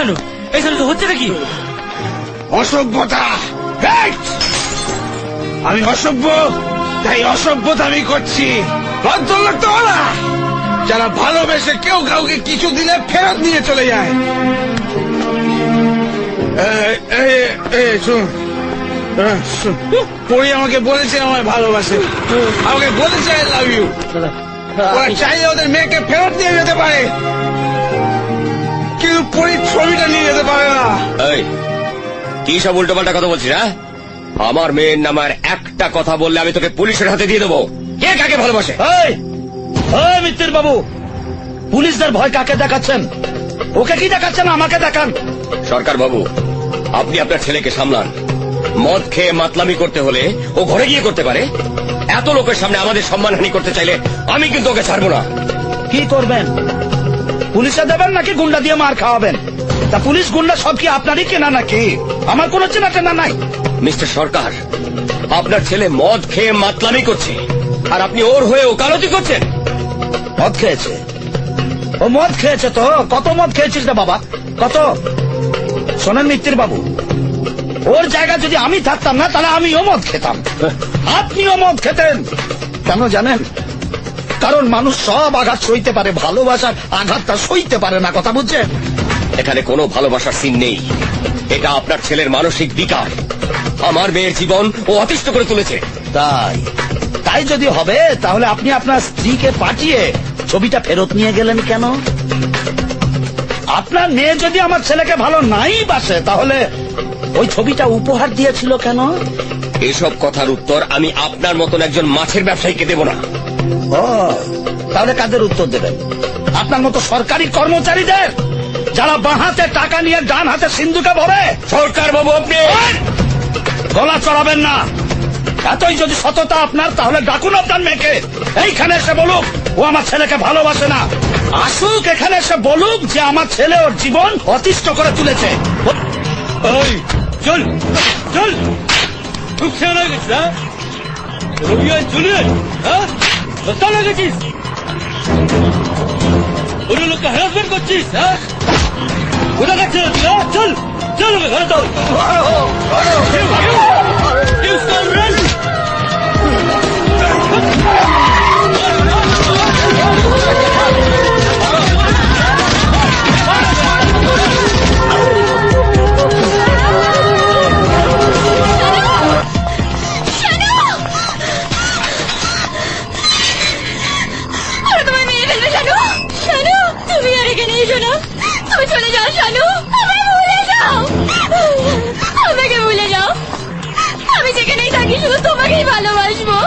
শানু, এই শানু তো হচ্ছে নাকি? অসভ্যতা। আমি অসভ্য, তাই অসভ্যতা আমি করছি। ভদ্রলোক তো ওরা যারা ভালোবেসে কেউ কাউকে কিছু দিলে ফেরত নিয়ে চলে যায়। শুন, পরি আমাকে বলেছে আমায় ভালোবাসে, আমাকে বলেছে আই লাভ ইউ। ওরা চাইলে ওদের মেয়েকে ফেরত নিয়ে যেতে পারে, কিন্তু পরির ছবিটা নিয়ে যেতে পারে না। কি সব উল্টো পাল্টা কথা বলছিস? হ্যাঁ, আমার মেয়ের নামার একটা কথা বললে আমি তোকে পুলিশের হাতে দিয়ে দেবো। কে কাকে ভালোবাসে? মিত্তির বাবু, পুলিশদের ভয় কাকে দেখাচ্ছেন? ওকে কি দেখাচ্ছেন? আমাকে দেখান। সরকার বাবু, আপনি আপনার ছেলেকে সামলান। মদ খেয়ে মাতলামি করতে হলে ও ঘরে গিয়ে করতে পারে। এত লোকের সামনে আমাদের সম্মানহানি করতে চাইলে আমি কিন্তু ওকে ছাড়বো না। কি করবেন? পুলিশে দেবেন নাকি গুন্ডা দিয়ে মার খাওয়াবেন? তা পুলিশ গুন্ডা সব কি আপনারই কেনা নাকি? আমার কোনো চেনা টেনা নাই। মিস্টার সরকার, আপনার ছেলে মদ খেয়ে মাতলামি করছে, আর আপনি ওর হয়ে ওকালতি করছেন। মদ খেয়েছে? ও মদ খেয়েছে তো? কত মদ খেয়েছিস রে বাবা, কত? শোনেন মিত্তির বাবু, ওর জায়গা যদি আমি থাকতাম না তাহলে আমিও মদ খেতাম, আপনিও মদ খেতেন। কেন জানেন? কারণ মানুষ সব আঘাত সইতে পারে, ভালোবাসার আঘাতটা সইতে পারে না। কথা বুঝছেন? এখানে কোনো ভালোবাসার সিন নেই। এটা আপনার ছেলের মানসিক বিকার। আমার মেয়ের জীবন ও অতিষ্ঠ করে তুলেছে। তাই যদি হবে তাহলে আপনি আপনার স্ত্রীকে পাঠিয়ে ছবিটা ফেরত নিয়ে গেলেন কেন? আপনার মেয়ে যদি আমার ছেলেকে ভালো নাই বাসে তাহলে ওই ছবিটা উপহার দিয়েছিল কেন? এসব কথার উত্তর আমি আপনার মতন একজন মাছের ব্যবসায়ীকে দেব না। তাহলে কাদের উত্তর দেবেন? আপনার মতো সরকারি কর্মচারীদের, যারা বাঁ হাতে টাকা নিয়ে ডান হাতে সিন্ধুকে ভরে? সরকার বাবু, আপনি গলা চড়াবেন না। এতই যদি সততা আপনার, তাহলে ডাকুন আপনার মেয়েকে, এইখানে এসে বলুক ও আমার ছেলেকে ভালোবাসে না। আসুক এখানে এসে বলুক যে আমার ছেলে ওর জীবন অতিষ্ঠ করে তুলেছে। চল চল, খুব খেয়াল হয়ে গেছিস। হ্যাঁ, রবিবার চলে বস্তা লাগেছিস, অন্য লোককে হ্যারাসমেন্ট করছিস। হ্যাঁ, কোথা যাচ্ছিস? চল চল, ঘরে চল। চলে যাও শানু, আমাকে ভুলে যাও, আমাকে ভুলে যাও। আমি যেখানেই থাকি শুধু তোমাকেই ভালোবাসবো।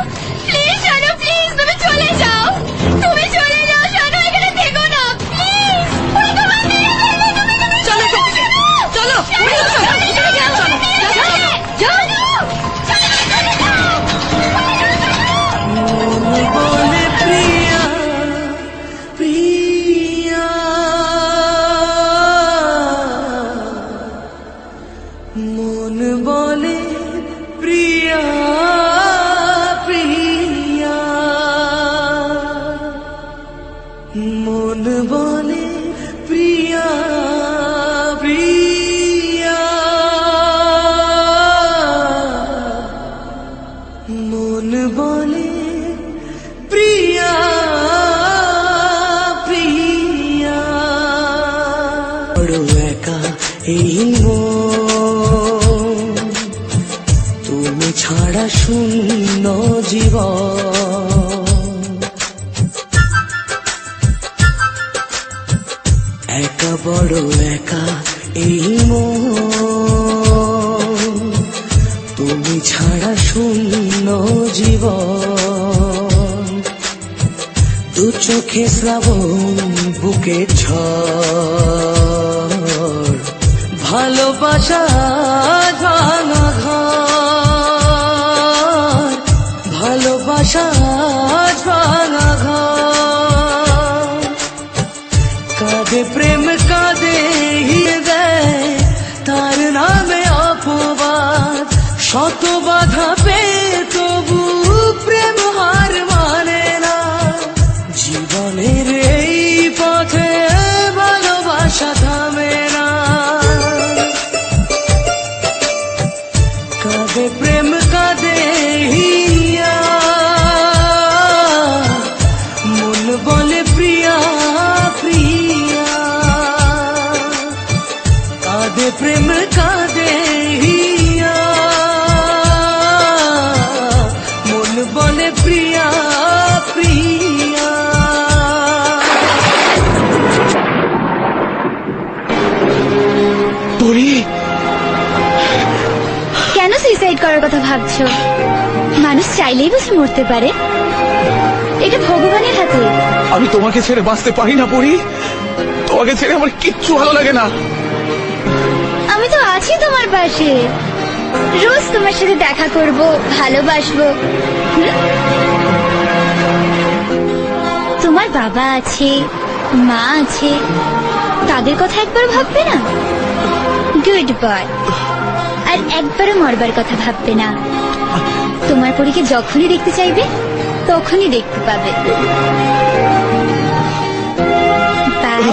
প্লিজ শানু, প্লিজ তুমি চলে যাও, তুমি চলে যাও শানু, এখানে থেকো না প্লিজ। চলো চলো মন বলে প্রিয়া প্রিয়া, মন বলে প্রিয়া প্রিয়া, মন বলে প্রিয়া প্রিয়া। বড় একা এই তুমি ছাড়া শূন্য জীবন, একা বড় একা এই মন, তুমি ছাড়া শূন্য জীবন। দু চোখে শ্রাবণ, বুকে ঝড়, ভালোবাসা ভাঙা ঘর, ভালোবাসা ভাঙা ঘর। কাঁদে প্রেম কাঁদে হৃদয়, তার নামে অপবাদ। শত বাধা পেয়ে তবু প্রেম হার মানে না। জীবনের এই পথে ভালোবাসা থামে না। সুইসাইড করার কথা ভাবছো? মানুষ চাইলেই বুঝে মরতে পারে, এটা ভগবানের হাতে। আমি তোমাকে ছেড়ে বাঁচতে পারি না পরি, তোমাকে ছেড়ে আমার কিচ্ছু ভালো লাগে না। আমি তো আছি তোমার পাশে, রোজ তোমার সাথে দেখা করব, ভালোবাসবো। তোমার বাবা আছে, মা আছে, তাদের কথা একবার ভাববে না? Good boy. আর একবারও মরবার কথা ভাববে না। তোমার পরীকে যখনই দেখতে চাইবে তখনই দেখতে পাবে। বাই।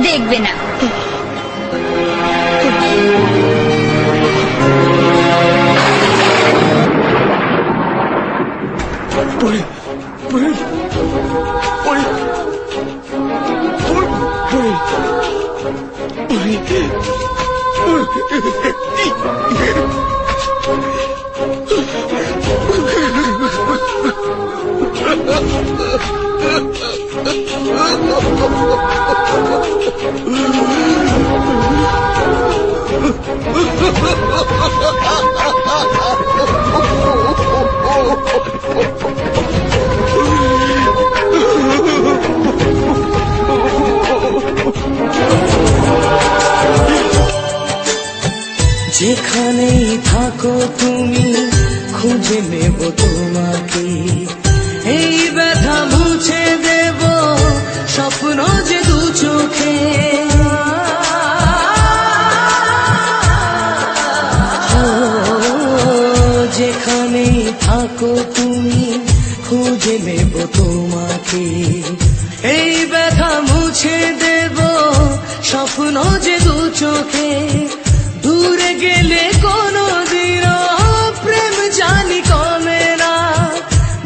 দেখবে না। পরি, পরি, পরি, পরি, পরি, যেখানেই থাকো তুমি, খুঁজে নেব তোমাকে। এই ব্যথা মুছে দেব স্বপ্ন যে দু চোখে। যেখানেই থাকো তুমি, খুঁজে নেব তোমাকে। এই ব্যথা মুছে দেব স্বপ্ন যে দু চোখে। দূরে গেলে কোনো দিনও প্রেম জানি কমে না।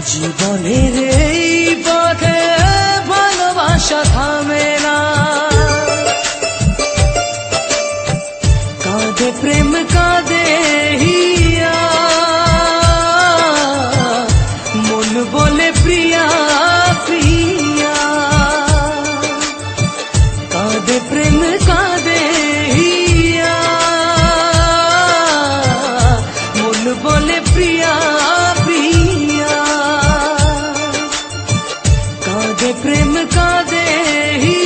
জীবনের এই পথে ভালোবাসা থামে না। কাঁদে প্রেম কাঁদে হিয়া, মন বলে প্রিয়া প্রিয়া। কাঁদে প্রেম কাঁদে হিয়া, মন বলে প্রিয়া প্রিয়া। কাঁদে প্রেম কাঁদে হিয়া।